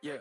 Yeah.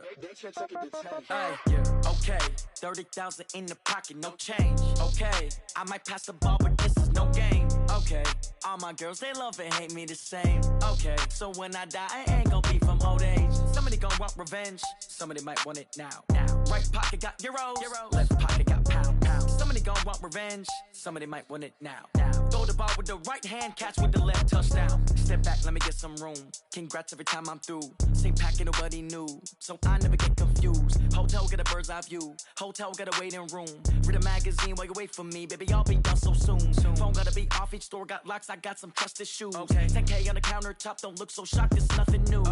Yeah. Okay. 30,000 in the pocket, no change. Okay. I might pass the ball, but this is no game. Okay. All my girls, they love and hate me the same. Okay. So when I die, I ain't gon' be from old age. Somebody gon' want revenge. Somebody might want it now. Right pocket got euros. Left pocket got pound. Somebody gon' want revenge. Somebody might want it now. Throw the ball with the right hand, catch with the left, touchdown. Step back, let me get some room. Congrats every time I'm through. Same packet, nobody knew, so I never get confused. Hotel get a bird's eye view. Hotel got a waiting room. Read a magazine while you wait for me, baby. I'll be done so soon. Phone gotta be off. Each store got locks. I got some trusted shoes. 10K on the countertop. Don't look so shocked. It's nothing new.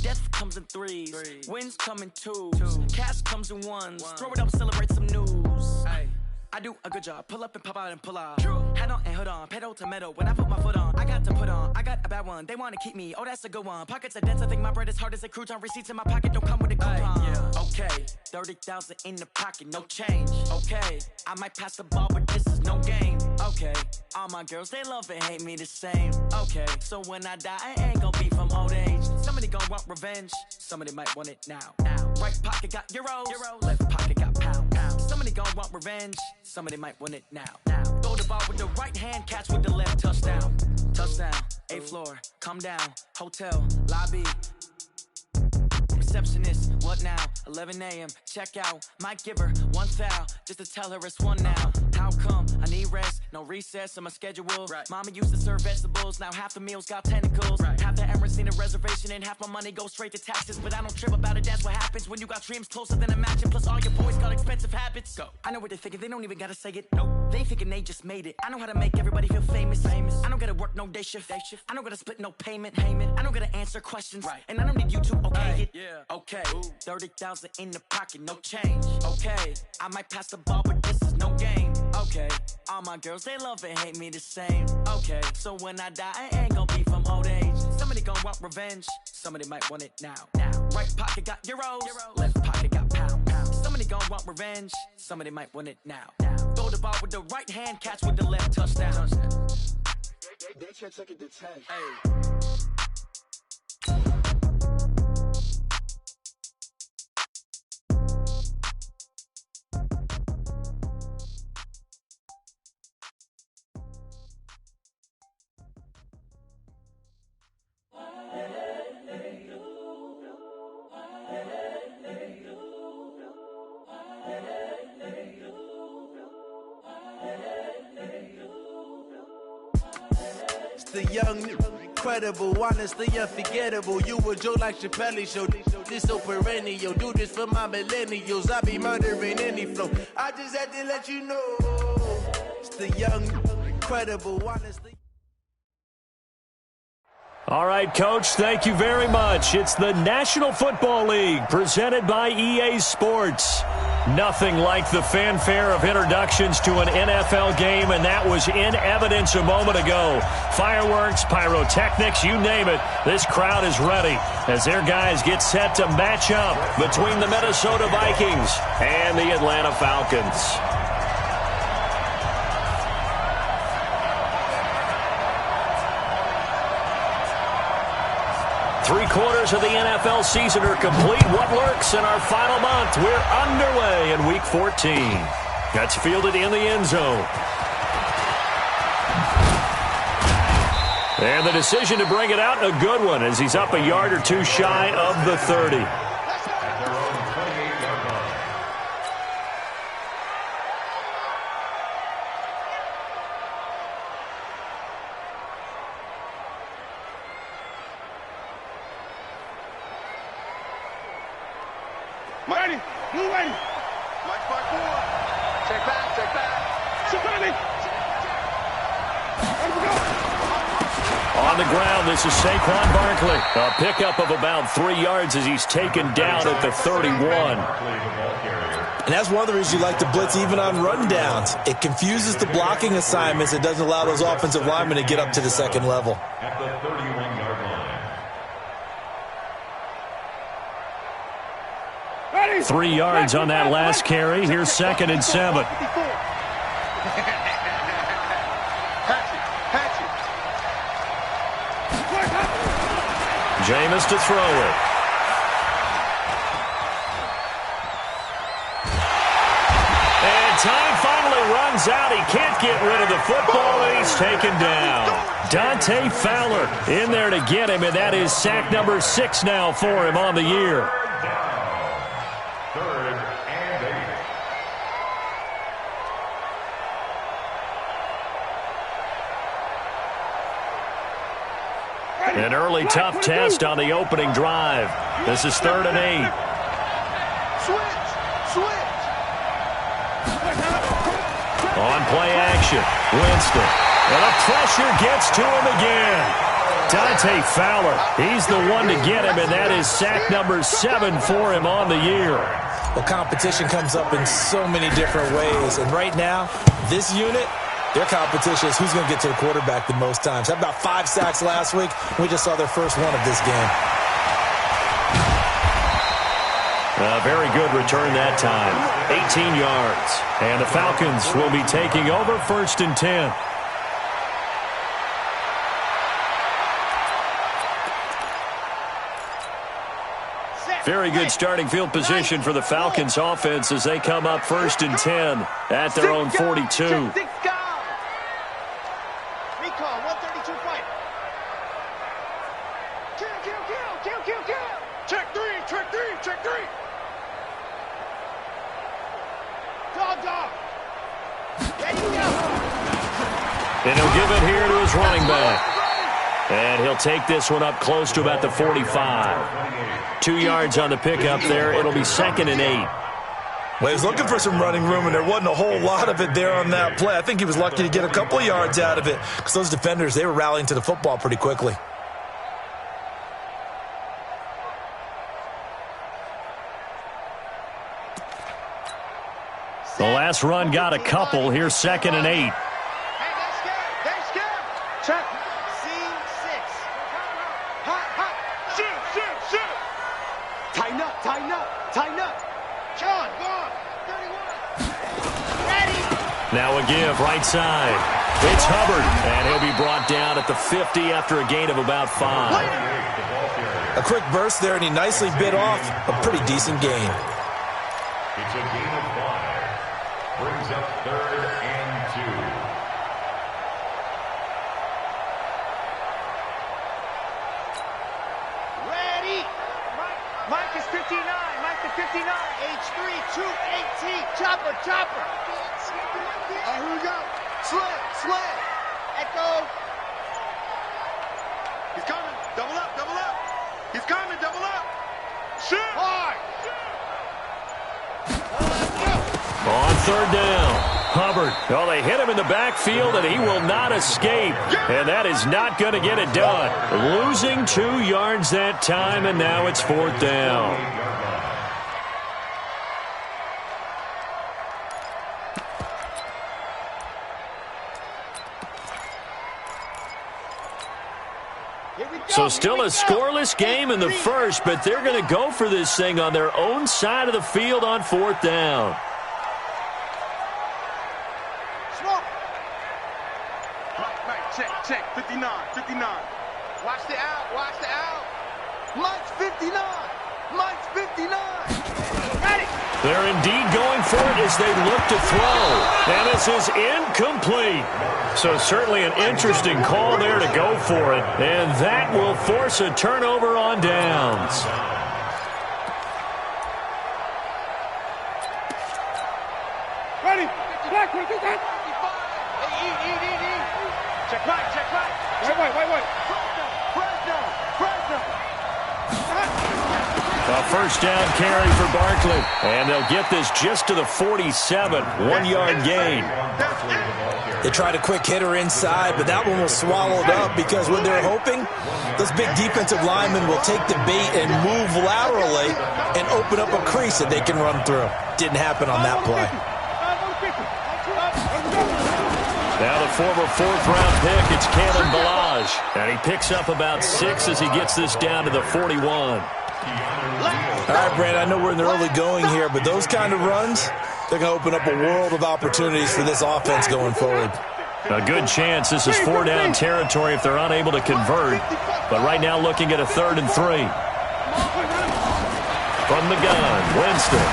Death comes in threes. Wins come in twos. Cash comes in ones. Throw it up, celebrate some news. I do a good job. Pull up and pop out and pull out. Head on and hood on. Pedal to metal. When I put my foot on, I got to put on. I got a bad one. They want to keep me. Oh, that's a good one. Pockets are dense. I think my bread is hard as a crouton. Receipts in my pocket don't come with a coupon. Okay. 30,000 in the pocket. No change. Okay. I might pass the ball, but this is no game. Okay. All my girls, they love and hate me the same. Okay. So when I die, I ain't gon' be from old age. Somebody gon' want revenge. Somebody might want it now. Right pocket got euros. Left pocket got pound. Somebody gon' want revenge. Somebody might want it now. Throw the ball with the right hand, catch with the left, touchdown. Touchdown, 8th floor, come down, hotel, lobby. Receptionist, what now? 11 a.m., check out. Might give her one foul, just to tell her it's one now. How come? I need rest, no recess on my schedule. Mama used to serve vegetables, now half the meals got tentacles. Half the Emirates need a reservation and half my money goes straight to taxes. But I don't trip about it, that's what happens when you got dreams closer than imagine. Plus all your boys got expensive habits. Go. I know what they're thinking, they don't even gotta say it. Nope. They thinking they just made it. I know how to make everybody feel famous. I don't gotta work no day shift. I don't gotta split no payment. I don't gotta answer questions. And I don't need you to okay it. Okay, 30,000 in the pocket, no change. Okay, I might pass the ball, but this is no game. Okay, all my girls, they love and hate me the same. Okay, so when I die, I ain't gon' be from old age. Somebody gon' want revenge. Somebody might want it now. Right pocket got euros. Left pocket got pound. Somebody gon' want revenge. Somebody might want it now. Throw the ball with the right hand, catch with the left, touchdown. They can't take it to 10. The young, incredible, honestly unforgettable. You a joke like Chappelle Show. This so perennial. Do this for my millennials. I be murdering any flow. I just had to let you know. It's the young, incredible, honestly. All right, Coach, thank you very much. It's the National Football League presented by EA Sports. Nothing like the fanfare of introductions to an NFL game, and that was in evidence a moment ago. Fireworks, pyrotechnics, you name it. This crowd is ready as their guys get set to match up between the Minnesota Vikings and the Atlanta Falcons. Three-quarters of the NFL season are complete. What works in our final month? We're underway in Week 14. That's fielded in the end zone. And the decision to bring it out, a good one, as he's up a yard or two shy of the 30. Mighty, blue lady. Mike by 4. Check back. Security. On the ground, this is Saquon Barkley. A pickup of about 3 yards as he's taken down at the 31. And that's one of the reasons you like to blitz even on run downs. It confuses the blocking assignments. It doesn't allow those offensive linemen to get up to the second level. At the 31-yard line. 3 yards on that last carry. Here's 2nd and 7. Jameis to throw it. runs out. He can't get rid of the football, and he's taken down. Dante Fowler in there to get him, and that is sack number 6 now for him on the year. Third and 8. An early tough test on the opening drive. This is 3rd and 8. Switch. On play action, Winston. And the pressure gets to him again. Dante Fowler, he's the one to get him, and that is sack number 7 for him on the year. Well, competition comes up in so many different ways, and right now, this unit, their competition is who's going to get to the quarterback the most times. Had about 5 sacks last week. We just saw their first one of this game. A very good return that time. 18 yards. And the Falcons will be taking over 1st and 10. Very good starting field position for the Falcons offense as they come up 1st and 10 at their own 42. Check three. Dog. Ready to go. And he'll give it here to his running back. And he'll take this one up close to about the 45. 2 yards on the pickup there. It'll be 2nd and 8. Well, he was looking for some running room, and there wasn't a whole lot of it there on that play. I think he was lucky to get a couple of yards out of it because those defenders, they were rallying to the football pretty quickly. The last run got a couple. Here's 2nd and 8. Hey, they're scared. Check. C6. Hot. Shoot. Tighten up. Sean, go on. 31. Ready. Now a give, right side. It's Hubbard, and he'll be brought down at the 50 after a gain of about 5. A quick burst there, and he nicely bit off a pretty decent gain. It's a gain of 5. Brings up 3rd and 2. Ready. Mike is 59. H3, 218. Chopper. Here we go. Slam. Echo. He's coming. Double up. He's coming. Double up. Shoot. Hard. On 3rd down, Hubbard. Oh, they hit him in the backfield, and he will not escape. And that is not going to get it done. Losing 2 yards that time, and now it's 4th down. So still a scoreless game in the first, but they're going to go for this thing on their own side of the field on 4th down. Check. 59. Watch the out. Mike's 59. Ready. They're indeed going for it as they look to throw. And this is incomplete. So certainly an interesting call there to go for it. And that will force a turnover on downs. Ready. Check right. Wait. Fresno. A first down carry for Barkley. And they'll get this just to the 47. 1 yard gain. They tried a quick hitter inside, but that one was swallowed up because what they're hoping, those big defensive linemen will take the bait and move laterally and open up a crease that they can run through. Didn't happen on that play. Now the former 4th-round pick, it's Kalen Ballage. And he picks up about 6 as he gets this down to the 41. All right, Brad, I know we're in the early going here, but those kind of runs, they're going to open up a world of opportunities for this offense going forward. A good chance this is 4-down territory if they're unable to convert. But right now looking at a 3rd and 3. From the gun, Winston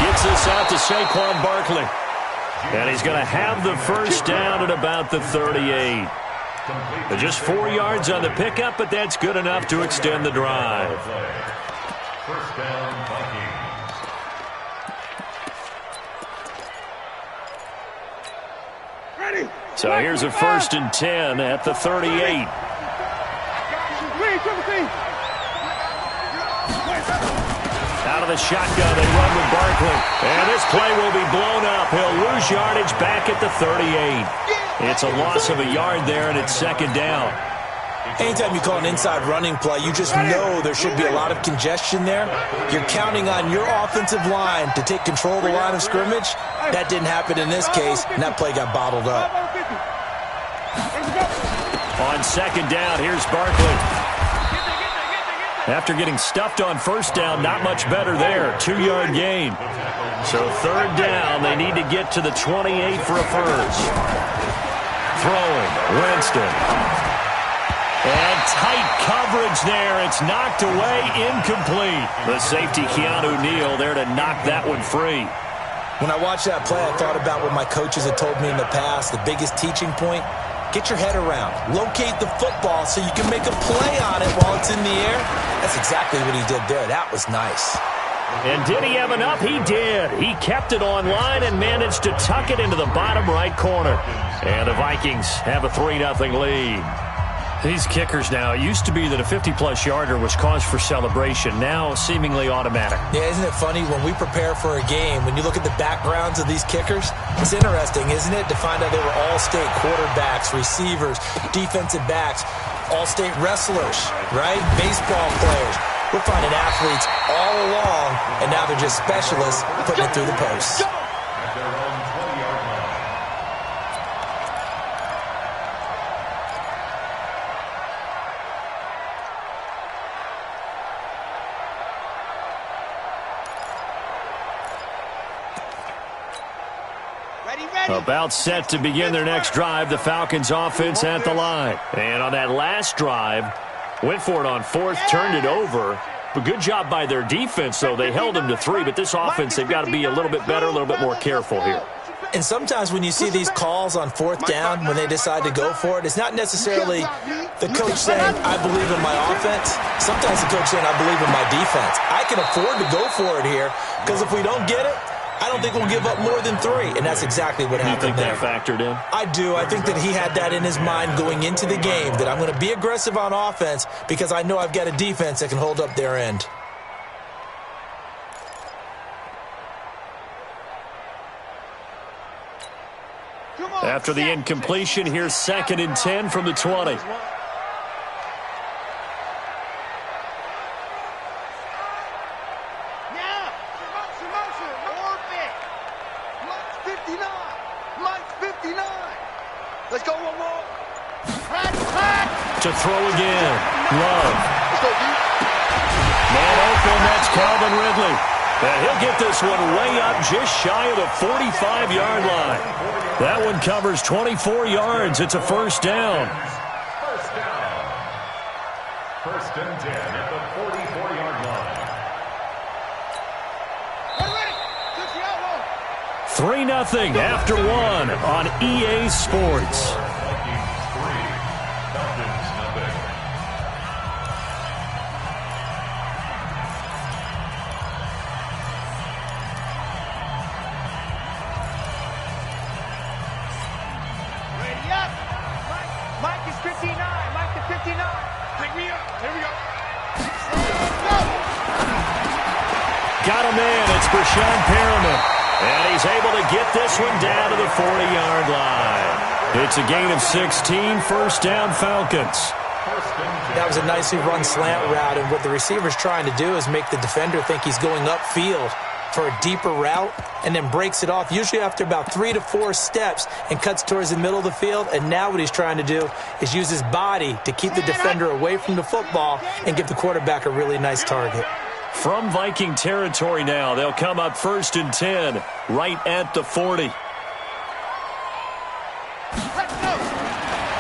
gets this out to Saquon Barkley. And he's going to have the first down at about the 38. Just 4 yards on the pickup, but that's good enough to extend the drive. First down, Vikings. So here's a 1st and 10 at the 38. Out of the shotgun, they run with Barkley. And this play will be blown up. He'll lose yardage back at the 38. It's a loss of a yard there, and it's 2nd down. Anytime you call an inside running play, you just know there should be a lot of congestion there. You're counting on your offensive line to take control of the line of scrimmage. That didn't happen in this case, and that play got bottled up. On 2nd down, here's Barkley. After getting stuffed on 1st down, not much better there. 2-yard gain. So 3rd down, they need to get to the 28 for a first. Throwing, Winston. And tight coverage there. It's knocked away, incomplete. The safety, Keanu Neal, there to knock that one free. When I watched that play, I thought about what my coaches had told me in the past. The biggest teaching point, get your head around. Locate the football so you can make a play on it while it's in the air. That's exactly what he did there. That was nice. And did he have enough? He did. He kept it on line and managed to tuck it into the bottom right corner. And the Vikings have a 3-0 lead. These kickers now, it used to be that a 50-plus yarder was cause for celebration. Now seemingly automatic. Yeah, isn't it funny when we prepare for a game, when you look at the backgrounds of these kickers, it's interesting, isn't it, to find out they were all-state quarterbacks, receivers, defensive backs, all-state wrestlers, right? Baseball players. We're finding athletes all along, and now they're just specialists putting it through the posts. About set to begin their next drive, the Falcons offense at the line. And on that last drive, went for it on 4th, turned it over. But good job by their defense, though. They held them to 3, but this offense, they've got to be a little bit better, a little bit more careful here. And sometimes when you see these calls on 4th down, when they decide to go for it, it's not necessarily the coach saying, I believe in my offense. Sometimes the coach saying, I believe in my defense. I can afford to go for it here, because if we don't get it, I don't think we'll give up more than 3, and that's exactly what happened there. You think that factored in? I do. I think that he had that in his mind going into the game, that I'm going to be aggressive on offense because I know I've got a defense that can hold up their end. After the incompletion, here's 2nd and 10 from the 20. Let's go one more. To throw again. Love. Let's go, D. Man open, that's Calvin Ridley. And he'll get this one way up just shy of the 45-yard line. That one covers 24 yards. It's a 1st down. First down. 1st and 10 at the 44-yard line. 3-0 after 1 on EA Sports. Mike is 59. Mike is 59. Pick me up. Here we go. Got a man. It's Brashad Perriman. And he's able to get this one down to the 40-yard line. It's a gain of 16, 1st down Falcons. That was a nicely run slant route, and what the receiver's trying to do is make the defender think he's going upfield for a deeper route and then breaks it off, usually after about 3 to 4 steps, and cuts towards the middle of the field. And now what he's trying to do is use his body to keep the defender away from the football and give the quarterback a really nice target. From Viking territory now, they'll come up 1st and 10, right at the 40.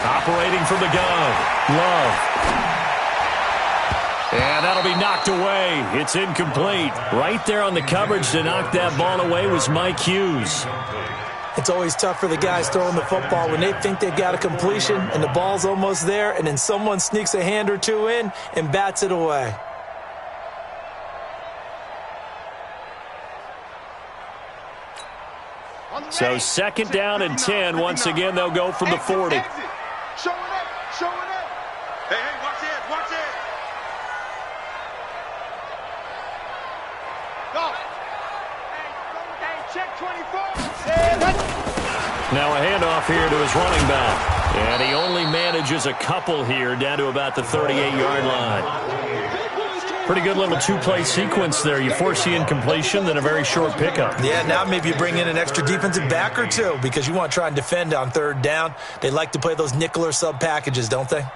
Operating from the gun, Love. And that'll be knocked away. It's incomplete. Right there on the coverage to knock that ball away was Mike Hughes. It's always tough for the guys throwing the football when they think they've got a completion and the ball's almost there, and then someone sneaks a hand or two in and bats it away. So 2nd down and 10. Once again, they'll go from the 40. Show it up, show it up. Hey, watch it, watch it. Go. Hey, check 24. Now a handoff here to his running back. And he only manages a couple here down to about the 38-yard line. Pretty good little two-play sequence there. You force the incompletion, then a very short pickup. Yeah, now maybe you bring in an extra defensive back or two because you want to try and defend on 3rd down. They like to play those nickel or sub packages, don't they?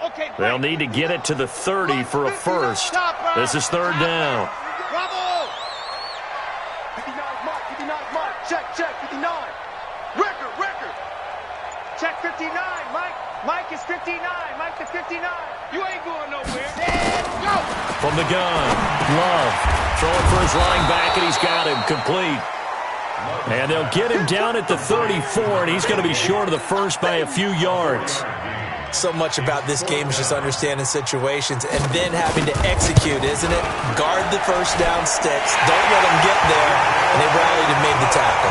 Okay, They'll need to get it to the 30 for a first. This is 3rd down. Bravo! 59's mark, 59's mark. Check, 59. Record. Check 59, Mike. Mike is 59. Mike to 59. You ain't going nowhere. Go! From the gun, Love throwing for his running back, and he's got him complete. And they'll get him down at the 34, and he's going to be short of the first by a few yards. So much about this game is just understanding situations and then having to execute, isn't it? Guard the first down sticks. Don't let them get there. And they rallied and made the tackle.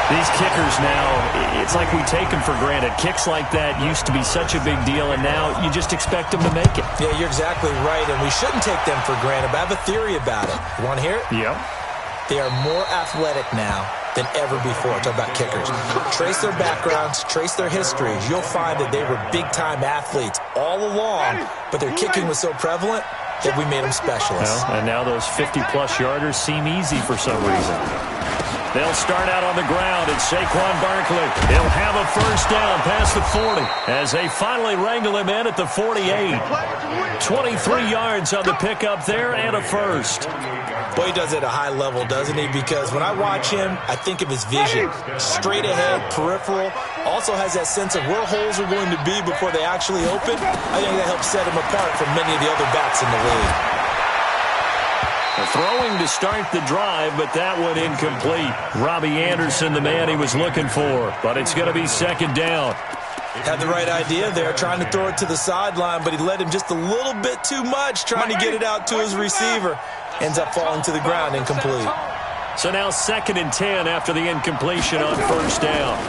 These kickers now, it's like we take them for granted. Kicks like that used to be such a big deal, and now you just expect them to make it. Yeah, you're exactly right, and we shouldn't take them for granted. But I have a theory about it. You want to hear it? Yep. They are more athletic now than ever before. Talk about kickers. Trace their backgrounds, trace their histories. You'll find that they were big-time athletes all along, but their kicking was so prevalent that we made them specialists. Well, and now those 50-plus yarders seem easy for some reason. They'll start out on the ground, and Saquon Barkley, he'll have a first down past the 40 as they finally wrangle him in at the 48. 23 yards on the pickup there and a first. Boy, he does it at a high level, doesn't he? Because when I watch him, I think of his vision. Straight ahead, peripheral. Also has that sense of where holes are going to be before they actually open. I think that helps set him apart from many of the other backs in the league. Throwing to start the drive, but that one incomplete. Robbie Anderson, the man he was looking for, but it's going to be 2nd down. Had the right idea there, trying to throw it to the sideline, but he led him just a little bit too much, trying to get it out to his receiver. Ends up falling to the ground, incomplete. So now 2nd and 10 after the incompletion on first down.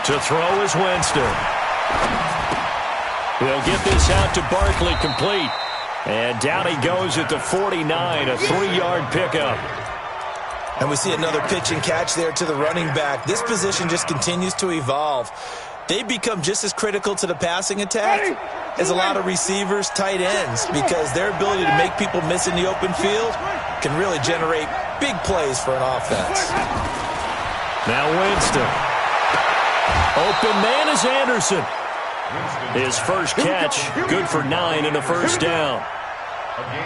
To throw is Winston. He'll get this out to Barkley, complete. And down he goes at the 49, a 3-yard pickup. And we see another pitch and catch there to the running back. This position just continues to evolve. They become just as critical to the passing attack as a lot of receivers, tight ends, because their ability to make people miss in the open field can really generate big plays for an offense. Now Winston. Open man is Anderson. His first catch, good for 9 and a first down.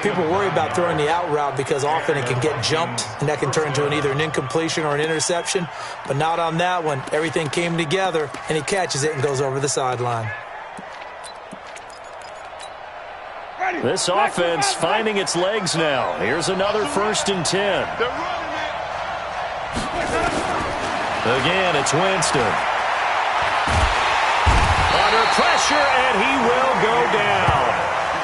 People worry about throwing the out route because often it can get jumped, and that can turn into either an incompletion or an interception. But not on that one. Everything came together, and he catches it and goes over the sideline. This offense finding its legs now. Here's another 1st and 10. Again, it's Winston. Under pressure, and he will go down.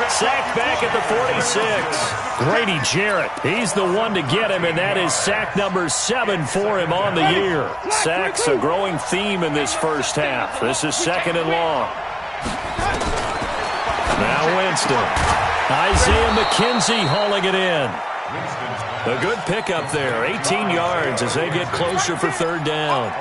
Sacked back at the 46. Grady Jarrett, he's the one to get him, and that is sack number 7 for him on the year. Sacks a growing theme in this first half. This is 2nd and long. Now Winston. Isaiah McKenzie hauling it in. A good pickup there, 18 yards as they get closer for 3rd down.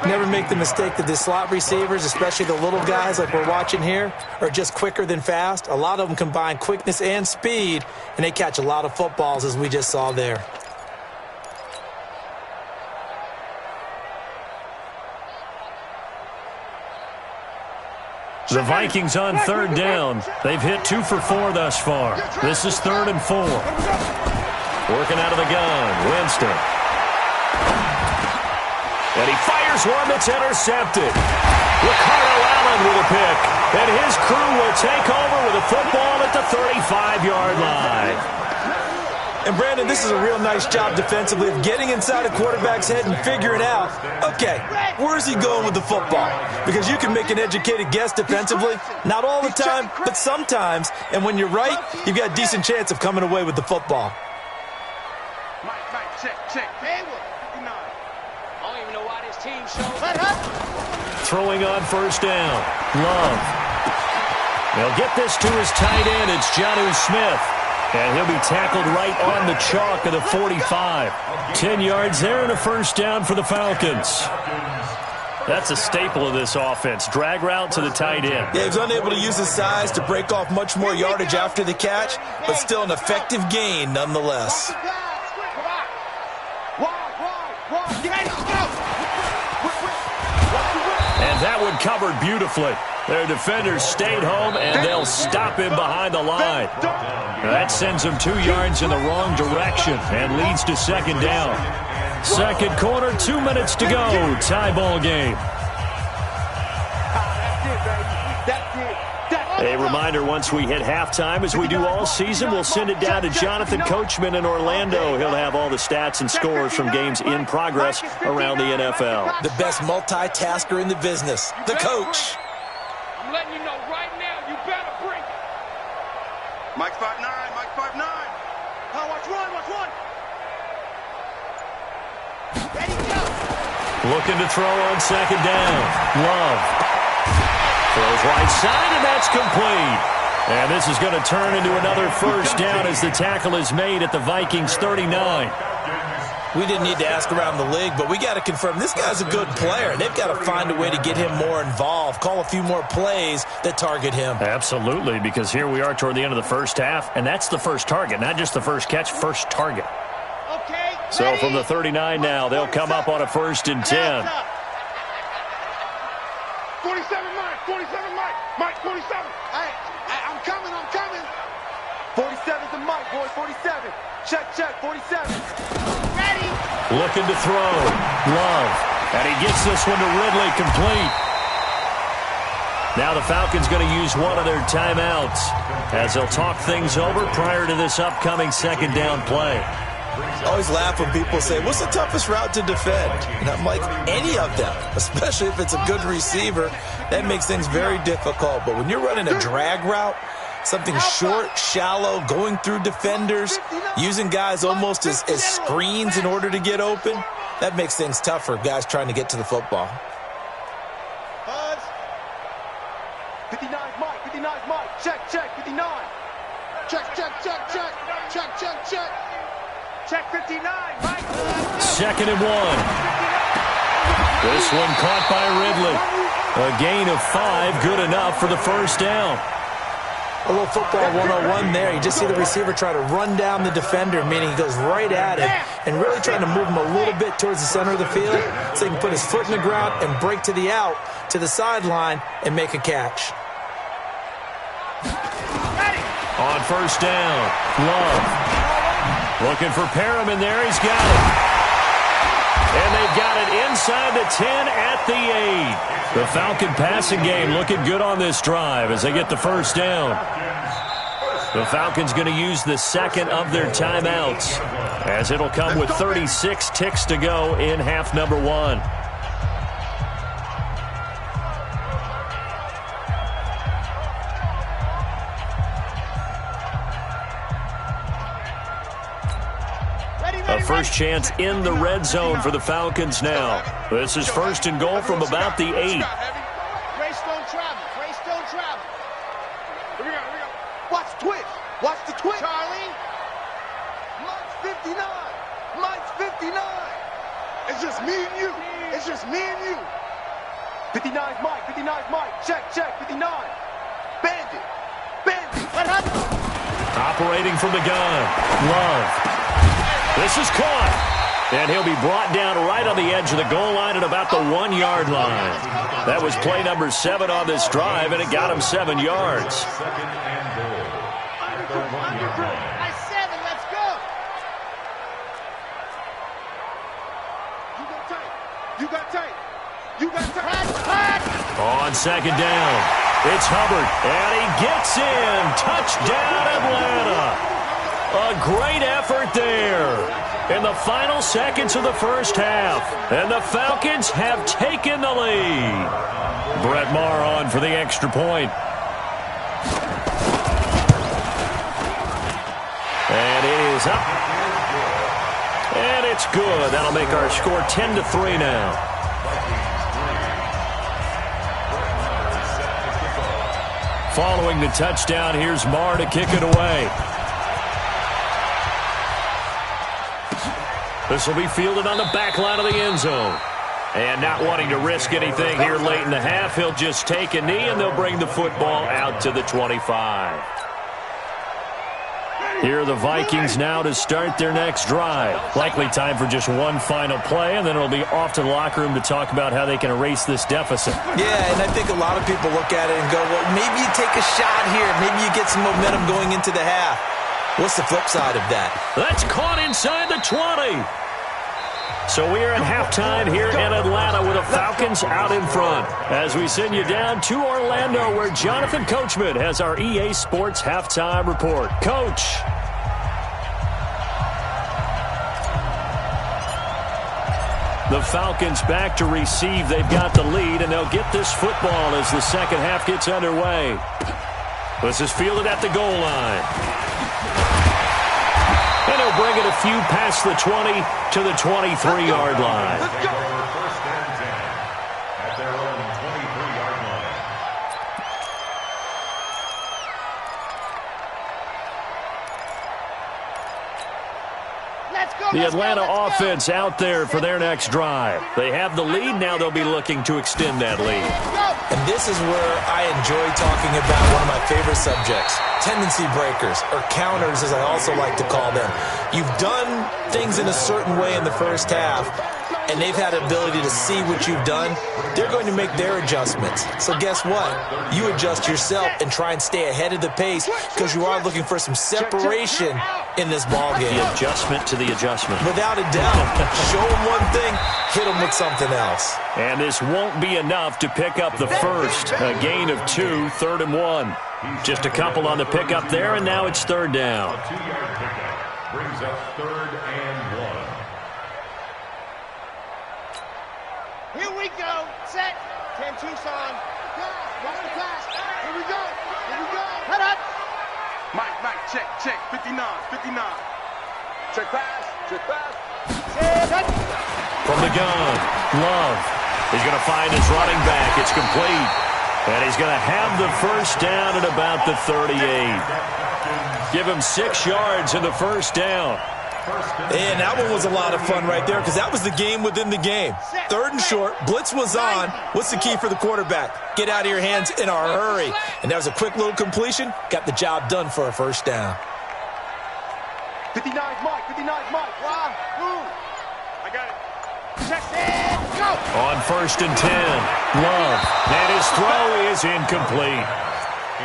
Never make the mistake that the slot receivers, especially the little guys like we're watching here, are just quicker than fast. A lot of them combine quickness and speed, and they catch a lot of footballs, as we just saw there. The Vikings on 3rd down. They've hit 2 for 4 thus far. This is 3rd and 4. Working out of the gun, Winston. And he fires one that's intercepted. Ricardo Allen with a pick. And his crew will take over with a football at the 35-yard line. And, Brandon, this is a real nice job defensively of getting inside a quarterback's head and figuring out, okay, where's he going with the football? Because you can make an educated guess defensively, not all the time, but sometimes. And when you're right, you've got a decent chance of coming away with the football. Check. Haywood, 59. I don't even know why this team shows. Throwing on first down. Love. They'll get this to his tight end. It's Jonnu Smith. And he'll be tackled right on the chalk of the 45. 10 yards there and a first down for the Falcons. That's a staple of this offense. Drag route to the tight end. Yeah, he was unable to use his size to break off much more yardage after the catch, but still an effective gain nonetheless. And that one covered beautifully. Their defenders stayed home, and they'll stop him behind the line. That sends him 2 yards in the wrong direction and leads to second down. Second quarter, 2 minutes to go. Tie ball game. A reminder, once we hit halftime, as we do all season, we'll send it down to Jonathan Coachman in Orlando. He'll have all the stats and scores from games in progress around the NFL. The best multitasker in the business, the coach. I'm letting you know right now, you better bring it. Mike 5'9", Mike 5'9". Watch one. Ready, go. Looking to throw on second down. Love. Throws right side, and that's complete. And this is going to turn into another first down as the tackle is made at the Vikings 39. We didn't need to ask around the league, but we got to confirm this guy's a good player. They've got to find a way to get him more involved, call a few more plays that target him. Absolutely, because here we are toward the end of the first half, and that's the first target, not just the first catch, first target. Okay. So from the 39 now, they'll come up on a 1st and 10. 47, Mike. Mike, 47. Hey, I'm coming. 47's the Mike, boys. 47. Check, 47. Ready. Looking to throw. Love. And he gets this one to Ridley, complete. Now the Falcons going to use one of their timeouts as they'll talk things over prior to this upcoming second down play. I always laugh when people say, what's the toughest route to defend? And I'm like, any of them, especially if it's a good receiver. That makes things very difficult. But when you're running a drag route, something short, shallow, going through defenders, using guys almost as screens in order to get open, that makes things tough for guys trying to get to the football. 59's Mike. Check, 59. Check. Check 59, Mike. 2nd and 1. This one caught by Ridley. A gain of 5, good enough for the first down. A little football 101 there. You just see the receiver try to run down the defender, meaning he goes right at him and really trying to move him a little bit towards the center of the field so he can put his foot in the ground and break to the out, to the sideline, and make a catch. On first down, Love. Looking for Perriman there. He's got it. And they've got it inside the 10 at the 8. The Falcon passing game looking good on this drive as they get the first down. The Falcons going to use the second of their timeouts as it'll come with 36 ticks to go in half number 1. A first chance in the red zone for the Falcons now. This is 1st and goal from about the 8. Race don't travel. Here we go. Watch the twitch. Charlie. Mike's 59. It's just me and you. 59's Mike. Check, 59. Bandit. What happened? Operating from the gun. Love. This is caught. And he'll be brought down right on the edge of the goal line at about the 1-yard line. That was play number 7 on this drive, and it got him 7 yards. Let's go. You got tight. On second down, it's Hubbard, and he gets in. Touchdown, Atlanta. A great effort there in the final seconds of the first half. And the Falcons have taken the lead. Brett Maher on for the extra point. And it is up. And it's good. That'll make our score 10-3 now. Following the touchdown, here's Maher to kick it away. This will be fielded on the back line of the end zone. And not wanting to risk anything here late in the half, he'll just take a knee, and they'll bring the football out to the 25. Here are the Vikings now to start their next drive. Likely time for just one final play, and then it'll be off to the locker room to talk about how they can erase this deficit. Yeah, and I think a lot of people look at it and go, well, maybe you take a shot here. Maybe you get some momentum going into the half. What's the flip side of that? That's caught inside the 20. So we are at halftime here in Atlanta with the Falcons out in front. As we send you down to Orlando, where Jonathan Coachman has our EA Sports halftime report. Coach. The Falcons back to receive. They've got the lead, and they'll get this football as the second half gets underway. This is fielded at the goal line. And he'll bring it a few past the 20 to the 23-yard line. First and 10 at their own 23-yard line. The Atlanta offense out there for their next drive. They have the lead. Now they'll be looking to extend that lead. And this is where I enjoy talking about one of my favorite subjects, tendency breakers, or counters as I also like to call them. You've done things in a certain way in the first half, and they've had the ability to see what you've done. They're going to make their adjustments. So guess what? You adjust yourself and try and stay ahead of the pace because you are looking for some separation in this ballgame. The adjustment to the adjustment. Without a doubt. Show them one thing, hit them with something else. And this won't be enough to pick up the first. A gain of 2, 3rd and 1. Just a couple on the pickup there, and now it's 3rd down. A 2-yard pickup brings up 3rd and 1. Here we go. Set. 10 Tucson. Watch the pass. Here we go. Here we go. Head up. Mike, check. 59. Check pass. From the gun, Love. He's going to find his running back. It's complete. And he's going to have the first down at about the 38. Give him 6 yards in the first down. And that one was a lot of fun right there because that was the game within the game. 3rd and short, blitz was on. What's the key for the quarterback? Get out of your hands in a hurry. And that was a quick little completion. Got the job done for a first down. 59 Mike. Wow. I got it. Check it. Go. On 1st and 10, Love. And his throw is incomplete.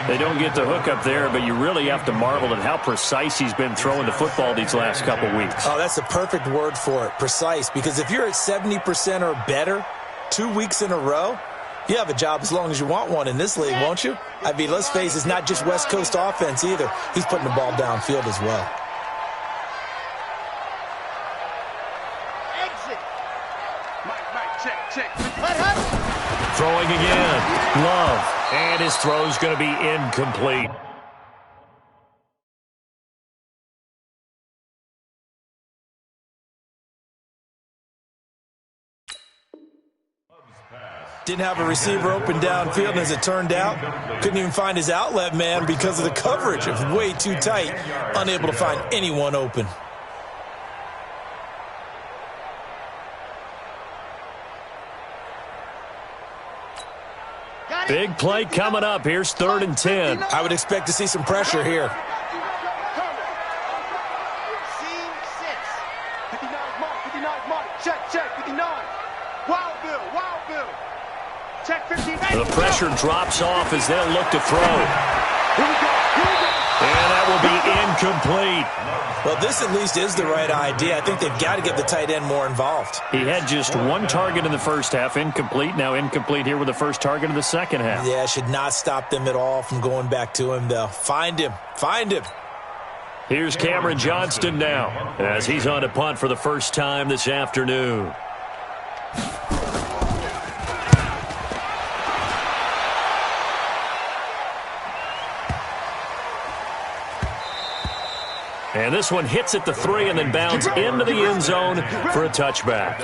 They don't get the hook up there, but you really have to marvel at how precise he's been throwing the football these last couple weeks. Oh, that's the perfect word for it, precise. Because if you're at 70% or better 2 weeks in a row, you have a job as long as you want one in this league, won't you? I mean, let's face it, it's not just West Coast offense either. He's putting the ball downfield as well. Exit. Mike, check. Throwing again, Love. And his throw's going to be incomplete. Didn't have a receiver open downfield, and as it turned out, couldn't even find his outlet man because of the coverage. It was way too tight, unable to find anyone open. Big play coming up. Here's 3rd and 10. I would expect to see some pressure here. Seam 6. 59 Mike. Check. 59. Wild Bill. Check 59. The pressure drops off as they'll look to throw. Here we go. And that will be incomplete. Well, this at least is the right idea. I think they've got to get the tight end more involved. He had just 1 target in the first half, incomplete. Now incomplete here with the first target of the second half. Yeah, should not stop them at all from going back to him, though. Find him. Here's Cameron Johnston now as he's on to punt for the first time this afternoon. And this one hits at the 3 and then bounds into the end zone for a touchback.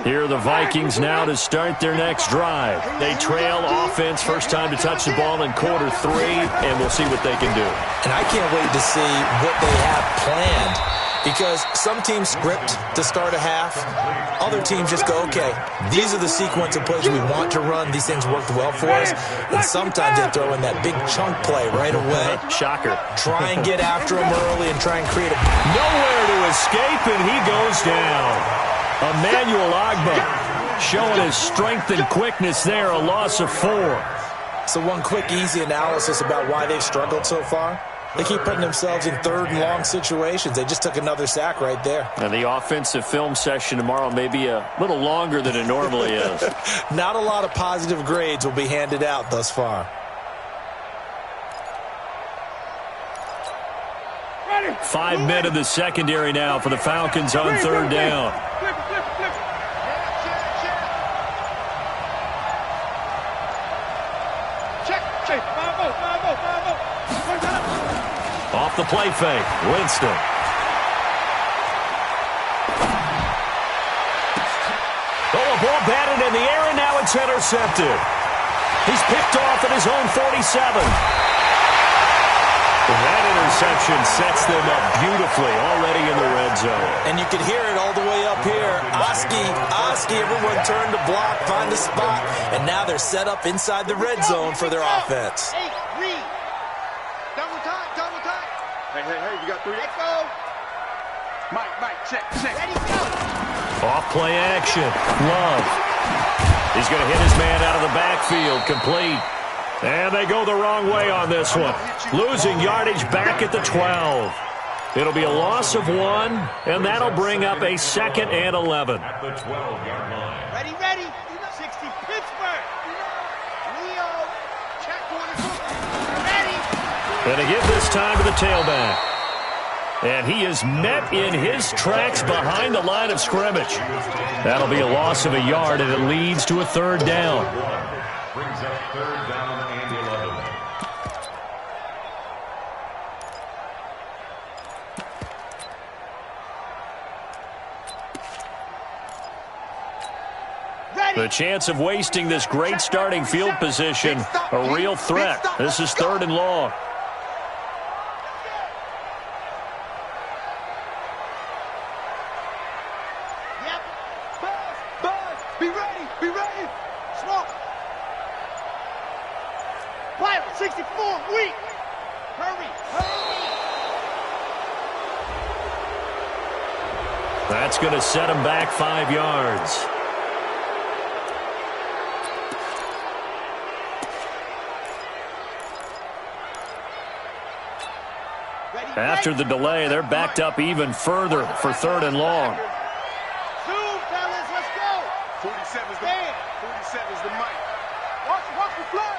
Here are the Vikings now to start their next drive. They trail offense, first time to touch the ball in quarter 3, and we'll see what they can do. And I can't wait to see what they have planned, because some teams script to start a half. Other teams just go, okay, these are the sequence of plays we want to run. These things worked well for us. And sometimes they throw in that big chunk play right away. Shocker. Try and get after him early and try and create a... Nowhere to escape, and he goes down. Emmanuel Ogbah showing his strength and quickness there, a loss of 4. So one quick, easy analysis about why they've struggled so far. They keep putting themselves in third and long situations. They just took another sack right there. And the offensive film session tomorrow may be a little longer than it normally is. Not a lot of positive grades will be handed out thus far. 5 men in the secondary now for the Falcons on third down. Off the play fake, Winston. Oh, a ball batted in the air, and now it's intercepted. He's picked off at his own 47. That interception sets them up beautifully already in the red zone. And you can hear it all the way up here. Oski, everyone turned to block, find a spot, and now they're set up inside the red zone for their offense. Hey, read. Double time. Hey, you got 3. Let's go. Mike, check. Ready, go. Off play action. Love. He's going to hit his man out of the backfield. Complete. And they go the wrong way on this one. Losing yardage back at the 12. It'll be a loss of 1, and that'll bring up a 2nd and 11. At the 12-yard line. Ready. 60, Pittsburgh. Leo, check corner. Ready. And to give this time to the tailback. And he is met in his tracks behind the line of scrimmage. That'll be a loss of a yard, and it leads to a 3rd down. Brings up 3rd down and 11. The chance of wasting this great starting field position, a real threat. This is 3rd and long. Yep. Buzz. Be ready. Smoke. Pilot 64, weak. Hurry. That's going to set him back 5 yards. After the delay, they're backed up even further for 3rd and long. Zoom, fellas, let's go. 47's the mic. Watch the flag.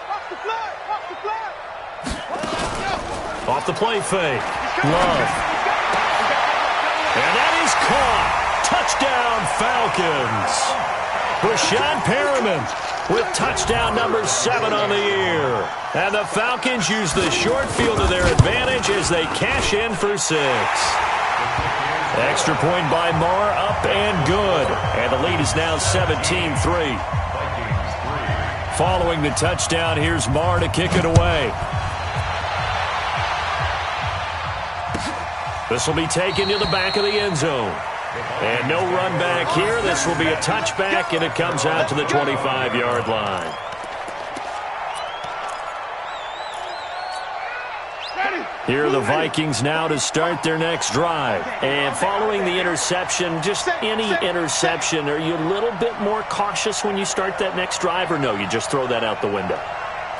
Off the play fake. Love. And that is caught. Touchdown, Falcons. Rashawn Perriman with touchdown number 7 on the year. And the Falcons use the short field to their advantage as they cash in for 6. Extra point by Marr, up and good. And the lead is now 17-3. Following the touchdown, here's Marr to kick it away. This will be taken to the back of the end zone. And no run back here. This will be a touchback, and it comes out to the 25-yard line. Here are the Vikings now to start their next drive. And following the interception, just any interception, are you a little bit more cautious when you start that next drive, or no, you just throw that out the window?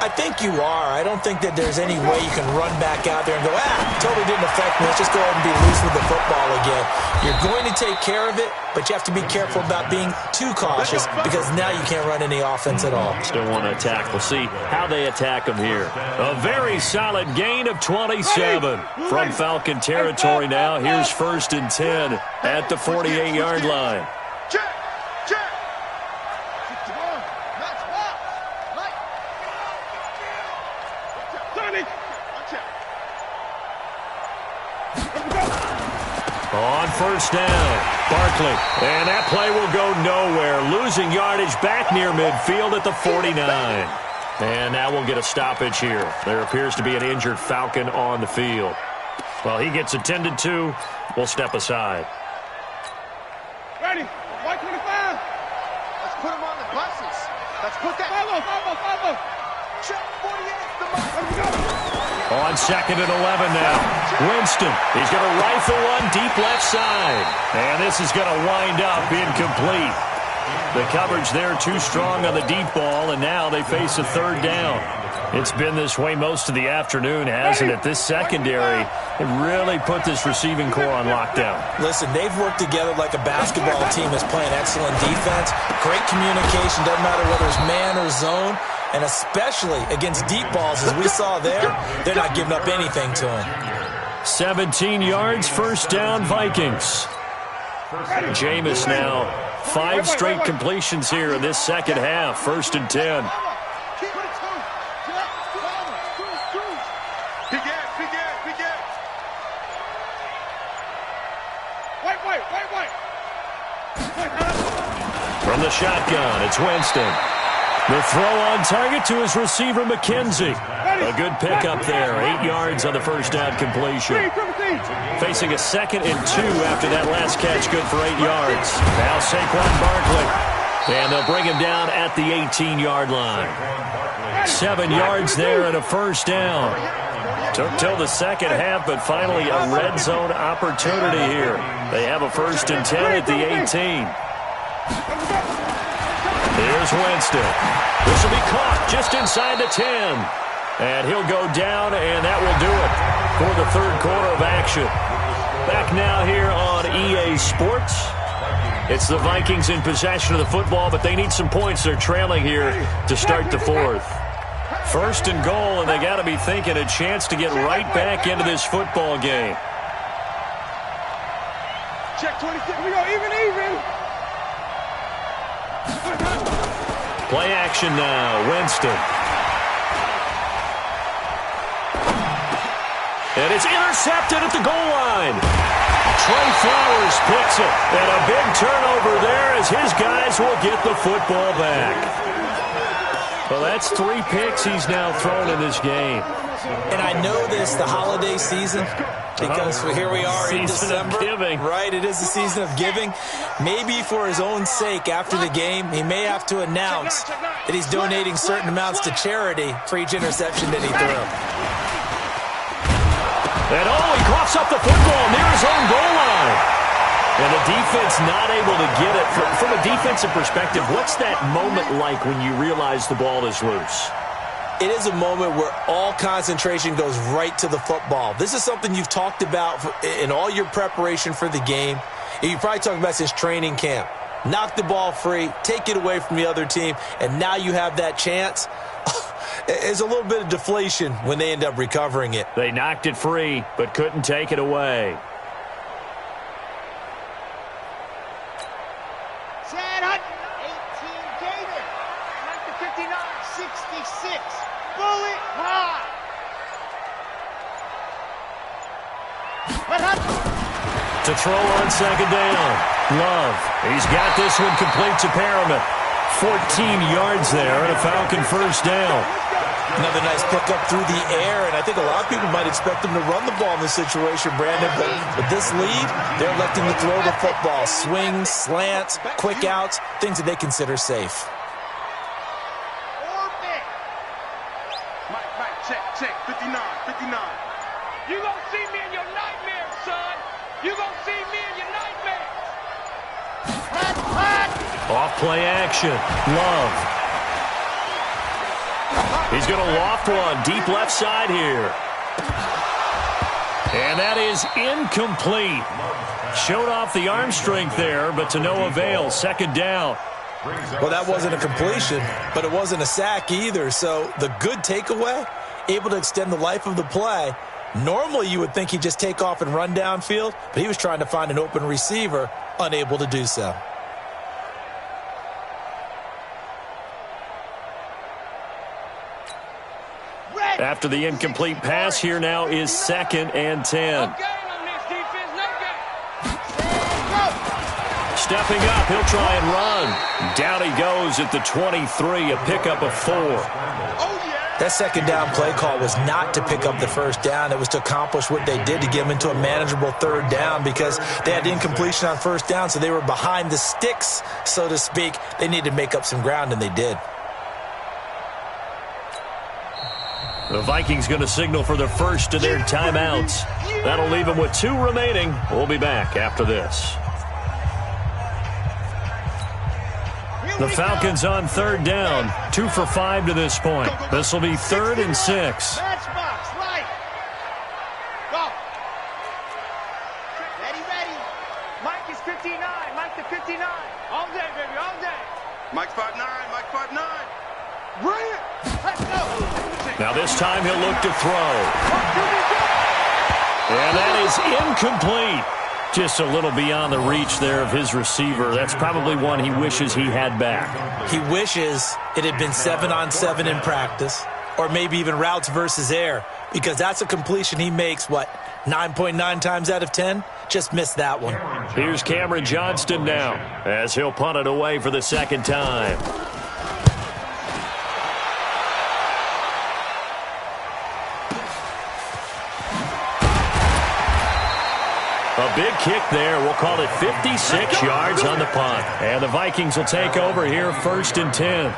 I think you are. I don't think that there's any way you can run back out there and go, totally didn't affect me. Let's just go ahead and be loose with the football again. You're going to take care of it, but you have to be careful about being too cautious because now you can't run any offense at all. Still want to attack. We'll see how they attack them here. A very solid gain of 27 from Falcon territory now. Here's 1st and 10 at the 48-yard line. On 1st down, Barkley. And that play will go nowhere. Losing yardage back near midfield at the 49. And now we'll get a stoppage here. There appears to be an injured Falcon on the field. Well, he gets attended to. We'll step aside. Ready? White 25. Let's put him on the buses. Let's put that. 5-0. Check 48. The mark. On 2nd and 11 now. Winston. He's going to rifle one deep left side. And this is going to wind up incomplete. The coverage there too strong on the deep ball, and now they face a 3rd down. It's been this way most of the afternoon, hasn't it? This secondary it really put this receiving core on lockdown. Listen, they've worked together like a basketball team that's playing excellent defense. Great communication, doesn't matter whether it's man or zone. And especially against deep balls, as we saw there, they're not giving up anything to him. 17 yards, 1st down, Vikings. Jameis now 5 straight completions here in this second half. 1st and 10. From the shotgun, it's Winston. The throw on target to his receiver, McKenzie. A good pickup there. 8 yards on the 1st down completion. Facing a 2nd and 2 after that last catch, good for 8 yards. Now Saquon Barkley. And they'll bring him down at the 18-yard line. 7 yards there and a 1st down. Took till the second half, but finally a red zone opportunity here. They have a 1st and 10 at the 18. Here's Winston. This will be caught just inside the 10. And he'll go down, and that will do it for the 3rd quarter of action. Back now here on EA Sports. It's the Vikings in possession of the football, but they need some points. They're trailing here to start the 4th. 1st and goal, and they got to be thinking a chance to get right back into this football game. Check 26. We go even. Play action now. Winston. And it's intercepted at the goal line. Trey Flowers picks it. And a big turnover there as his guys will get the football back. Well, that's 3 picks he's now thrown in this game. And I know this, the holiday season, because here we are in December. Right, it is the season of giving. Maybe for his own sake, after the game, he may have to announce that he's donating certain amounts to charity for each interception that he threw. And he coughs up the football near his own goal line. And the defense not able to get it. From a defensive perspective, what's that moment like when you realize the ball is loose? It is a moment where all concentration goes right to the football. This is something you've talked about in all your preparation for the game. You probably talked about since training camp. Knock the ball free, take it away from the other team, and now you have that chance. There's a little bit of deflation when they end up recovering it. They knocked it free, but couldn't take it away. Chad Hutton, 18 Gator. Like the 59, 66. Bullet high. To throw on 2nd down. Love. He's got this one complete to Perriman. 14 yards there and a Falcon 1st down. Another nice pickup through the air, and I think a lot of people might expect them to run the ball in this situation, Brandon, but with this lead, they're electing to throw the football. Swings, slants, quick outs, things that they consider safe. Mike, check, 59. You gonna see me in your nightmares, son. You gonna see me in your nightmares. Off play action. Love. He's going to loft one deep left side here. And that is incomplete. Showed off the arm strength there, but to no avail. Second down. Well, that wasn't a completion, but it wasn't a sack either. So the good takeaway, able to extend the life of the play. Normally you would think he'd just take off and run downfield, but he was trying to find an open receiver, unable to do so. After the incomplete pass, here now is 2nd and 10. Stepping up, he'll try and run. Down he goes at the 23, a pickup of 4. That second down play call was not to pick up the first down. It was to accomplish what they did to get them into a manageable third down because they had incompletion on first down, so they were behind the sticks, so to speak. They needed to make up some ground, and they did. The Vikings going to signal for the first of their timeouts. That'll leave them with 2 remaining. We'll be back after this. The Falcons on third down. 2 for 5 to this point. This will be 3rd and 6. Matchbox, right. Go. Ready. Mike is 59. Mike to 59. All day, baby, all day. Mike's 5'9", Mike's 5'9". Bring it. Let's go. Now this time he'll look to throw. And that is incomplete. Just a little beyond the reach there of his receiver. That's probably one he wishes he had back. He wishes it had been 7-on-7 in practice, or maybe even routes versus air, because that's a completion he makes, 9.9 times out of 10? Just missed that one. Here's Cameron Johnston now, as he'll punt it away for the second time. A big kick there. We'll call it 56 yards on the punt. And the Vikings will take over here, 1st and 10.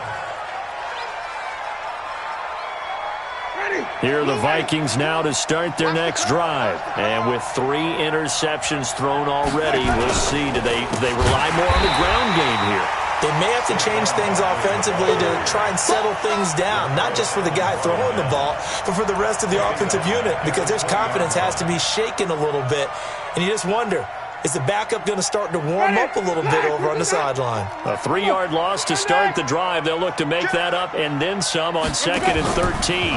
Here are the Vikings now to start their next drive. And with 3 interceptions thrown already, we'll see. Do they rely more on the ground game here? They may have to change things offensively to try and settle things down, not just for the guy throwing the ball, but for the rest of the offensive unit, because their confidence has to be shaken a little bit. And you just wonder, is the backup going to start to warm up a little bit over on the sideline? A 3-yard loss to start the drive. They'll look to make that up and then some on 2nd and 13.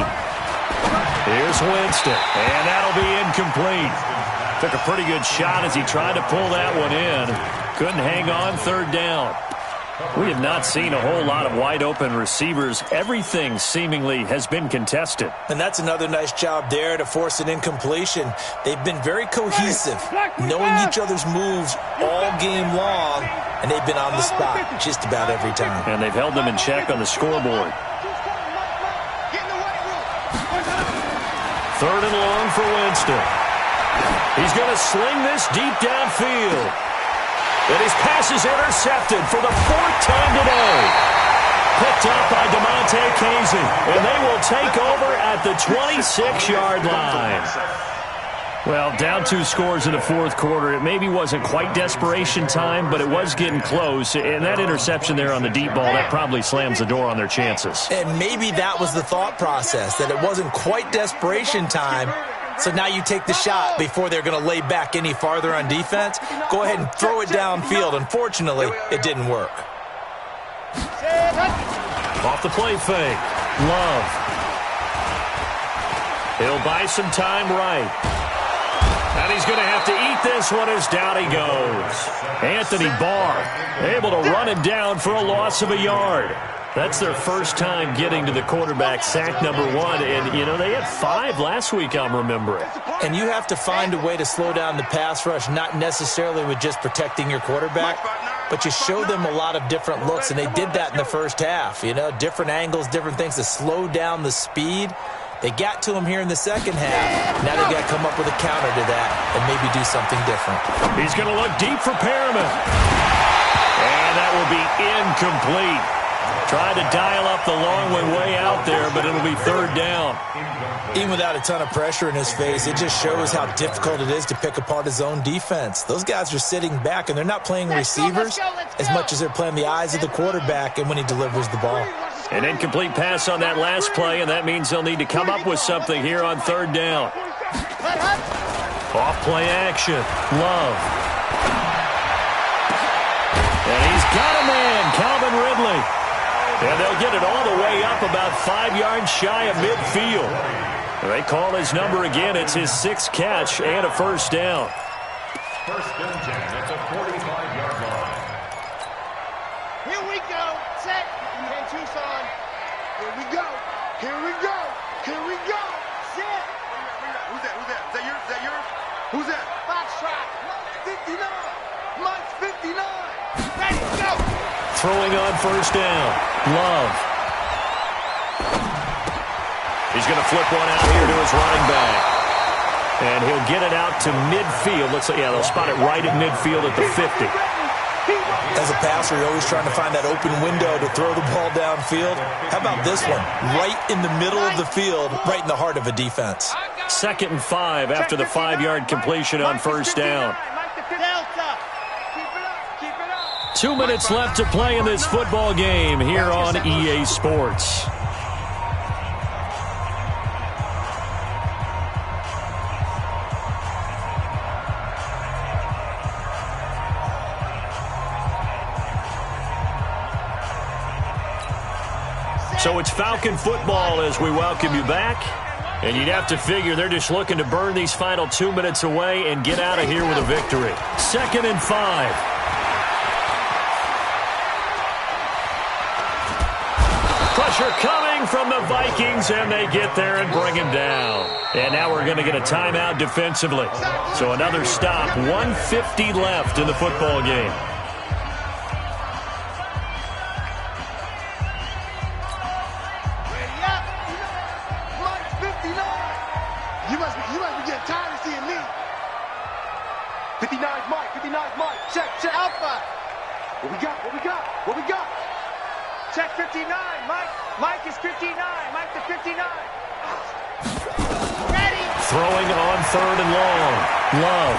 Here's Winston, and that'll be incomplete. Took a pretty good shot as he tried to pull that one in. Couldn't hang on, 3rd down. We have not seen a whole lot of wide-open receivers. Everything seemingly has been contested. And that's another nice job there to force an incompletion. They've been very cohesive, knowing each other's moves all game long, and they've been on the spot just about every time. And they've held them in check on the scoreboard. 3rd and long for Winston. He's going to sling this deep downfield. And his pass is intercepted for the 4th time today. Picked up by DeMonte Casey. And they will take over at the 26-yard line. Well, down 2 scores in the 4th quarter. It maybe wasn't quite desperation time, but it was getting close. And that interception there on the deep ball, that probably slams the door on their chances. And maybe that was the thought process, that it wasn't quite desperation time. So now you take the shot before they're going to lay back any farther on defense. Go ahead and throw it downfield. Unfortunately, it didn't work. Off the play fake. Love. He'll buy some time right. And he's going to have to eat this one as down he goes. Anthony Barr able to run him down for a loss of a yard. That's their first time getting to the quarterback, sack number 1. And, you know, they had 5 last week, I'm remembering. And you have to find a way to slow down the pass rush, not necessarily with just protecting your quarterback, but you show them a lot of different looks, and they did that in the first half. You know, different angles, different things to slow down the speed. They got to him here in the second half. Now they've got to come up with a counter to that and maybe do something different. He's going to look deep for Perriman. And that will be incomplete. Tried to dial up the long way out there, but it'll be 3rd down. Even without a ton of pressure in his face, it just shows how difficult it is to pick apart his own defense. Those guys are sitting back, and they're not playing receivers as much as they're playing the eyes of the quarterback and when he delivers the ball. An incomplete pass on that last play, and that means they'll need to come up with something here on third down. Off play action. Love. And he's got a man, Calvin Ridley. And they'll get it all the way up about 5 yards shy of midfield. They call his number again. It's his 6th catch and a first down. First and 10 at the 45-yard line. Here we go. Set. And Tucson. Here we go. Here we go. Here we go. Set. Who's that? Who's that? Is that yours? Is that yours? Who's that? Foxtrot. Mike's 59. Mike's 59. Ready, go. Throwing on first down. Love. He's going to flip one out here to his running back. And he'll get it out to midfield. Looks like, yeah, they'll spot it right at midfield at the 50. As a passer, you're always trying to find that open window to throw the ball downfield. How about this one? Right in the middle of the field, right in the heart of a defense. 2nd and 5 after the 5-yard completion on first down. 2 minutes left to play in this football game here on EA Sports. So it's Falcon football as we welcome you back. And you'd have to figure they're just looking to burn these final 2 minutes away and get out of here with a victory. 2nd and 5. Pressure coming from the Vikings, and they get there and bring him down. And now we're going to get a timeout defensively. So another stop, 1:50 left in the football game. You must be getting tired of seeing me. 59's Mike. 59's Mike. Check. Alpha. What we got? What we got? What we got? Check 59, Mike. Mike is 59. Mike to 59. Ready. Throwing on 3rd and long. Love.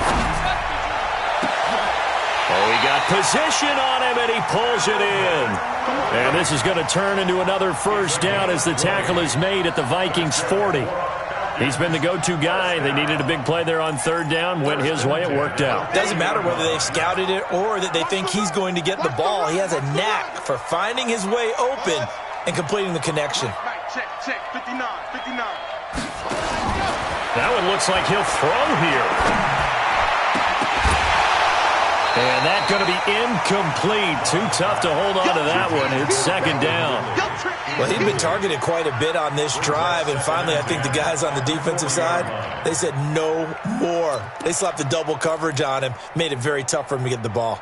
Oh, he got position on him, and he pulls it in. And this is going to turn into another first down as the tackle is made at the Vikings 40. He's been the go-to guy. They needed a big play there on 3rd down. Went his way. It worked out. Doesn't matter whether they've scouted it or that they think he's going to get the ball. He has a knack for finding his way open and completing the connection. Check. 59. That one looks like he'll throw here. And that's going to be incomplete. Too tough to hold on to that one. It's 2nd down. Well, he'd been targeted quite a bit on this drive, and finally I think the guys on the defensive side, they said no more. They slapped the double coverage on him, made it very tough for him to get the ball.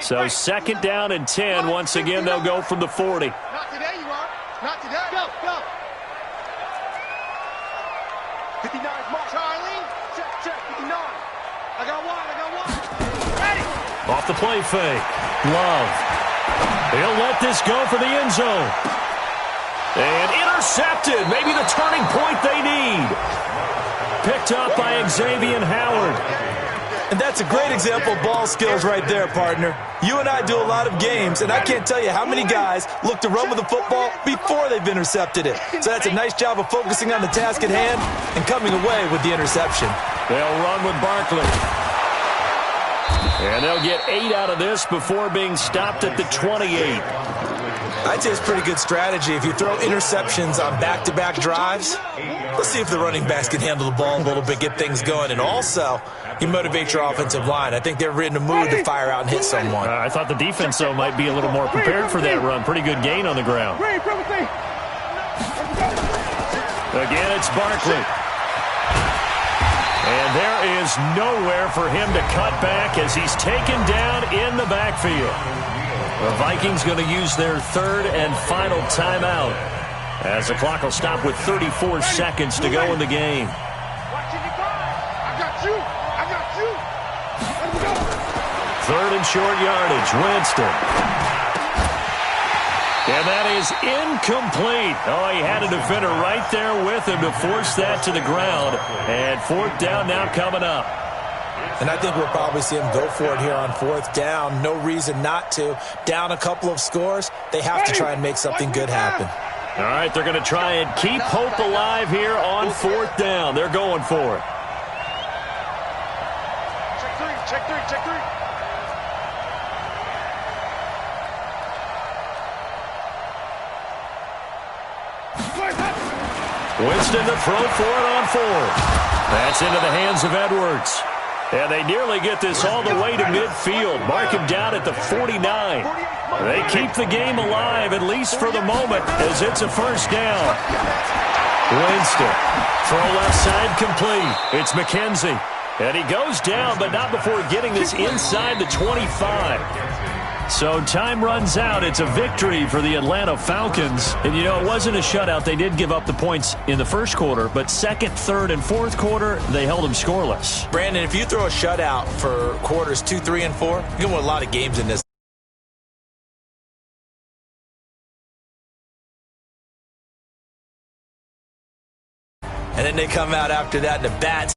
So 2nd down and 10. Once again, they'll go from the 40. Not today, you are. Not today. Go. 59's Mike. Charlie. Check. 59. I got one. Ready. Off the play fake. Love. He'll let this go for the end zone. And intercepted. Maybe the turning point they need. Picked up by Xavier Howard. And that's a great example of ball skills right there, partner. You and I do a lot of games, and I can't tell you how many guys look to run with the football before they've intercepted it. So that's a nice job of focusing on the task at hand and coming away with the interception. They'll run with Barkley. And they'll get 8 out of this before being stopped at the 28. I'd say it's pretty good strategy. If you throw interceptions on back-to-back drives, let's see if the running backs can handle the ball a little bit, get things going. And also, you motivate your offensive line. I think they're in a mood to fire out and hit someone. I thought the defense, though, might be a little more prepared for that run. Pretty good gain on the ground. Again, it's Barkley. And there is nowhere for him to cut back as he's taken down in the backfield. The Vikings going to use their 3rd and final timeout as the clock will stop with 34 seconds to go in the game. I got you. 3rd and short yardage. Winston. And that is incomplete. Oh, he had a defender right there with him to force that to the ground. And 4th down now coming up. And I think we'll probably see them go for it here on 4th down. No reason not to. Down a couple of scores, they have to try and make something good happen. All right, they're going to try and keep hope alive here on 4th down. They're going for it. Check three, check three, check three. Winston to throw for it on 4th. That's into the hands of Edwards. And they nearly get this all the way to midfield. Mark him down at the 49. They keep the game alive, at least for the moment, as it's a 1st down. Winston. Throw left side complete. It's McKenzie. And he goes down, but not before getting this inside the 25. So time runs out. It's a victory for the Atlanta Falcons. And, you know, it wasn't a shutout. They did give up the points in the 1st quarter, but 2nd, 3rd, and 4th quarter, they held them scoreless. Brandon, if you throw a shutout for quarters 2, 3, and 4, you can win a lot of games in this. And then they come out after that, and the bats